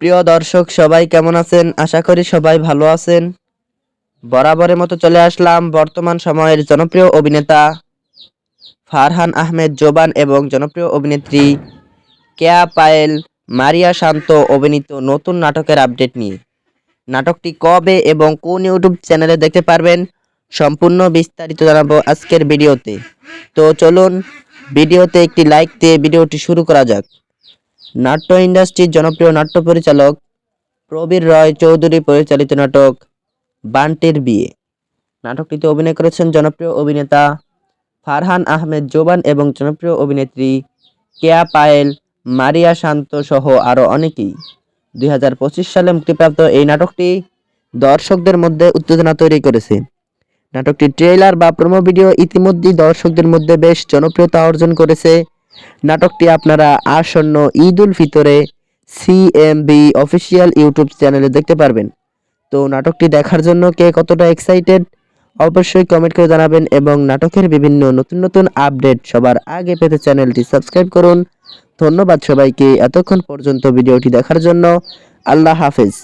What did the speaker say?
প্রিয় দর্শক সবাই কেমন আছেন? আশা করি সবাই ভালো আছেন। বরাবরের মতো চলে আসলাম বর্তমান সময়ের জনপ্রিয় অভিনেতা ফারহান আহমেদ জোবান এবং জনপ্রিয় অভিনেত্রী কেয়া পায়েল মারিয়া শান্ত অভিনীত নতুন নাটকের আপডেট নিয়ে। নাটকটি কবে এবং কোন ইউটিউব চ্যানেলে দেখতে পারবেন সম্পূর্ণ বিস্তারিত জানাবো আজকের ভিডিওতে। তো চলুন ভিডিওতে একটি লাইক দিয়ে ভিডিওটি শুরু করা যাক। নাট্য ইন্ডাস্ট্রির জনপ্রিয় নাট্য পরিচালক প্রবীর রয় চৌধুরী পরিচালিত নাটক বান্টির বিয়ে। নাটকটিতে অভিনয় করেছেন জনপ্রিয় অভিনেতা ফারহান আহমেদ জোবান এবং জনপ্রিয় অভিনেত্রী কেয়া পায়েল মারিয়া শান্ত সহ আরও অনেকেই। 2025 সালে মুক্তিপ্রাপ্ত এই নাটকটি দর্শকদের মধ্যে উত্তেজনা তৈরি করেছে। নাটকটির ট্রেইলার বা প্রোমো ভিডিও ইতিমধ্যেই দর্শকদের মধ্যে বেশ জনপ্রিয়তা অর্জন করেছে। নাটকটি আপনারা আসন্ন Eid ul ফিতরে CMB official YouTube চ্যানেলে দেখতে পারবেন। তো নাটকটি দেখার জন্য কে কতটা এক্সাইটেড অবশ্যই কমেন্ট করে জানাবেন এবং নাটকের বিভিন্ন নতুন নতুন আপডেট সবার আগে পেতে চ্যানেলটি সাবস্ক্রাইব করুন। ধন্যবাদ সবাইকে এতক্ষণ পর্যন্ত ভিডিওটি দেখার জন্য। আল্লাহ হাফেজ।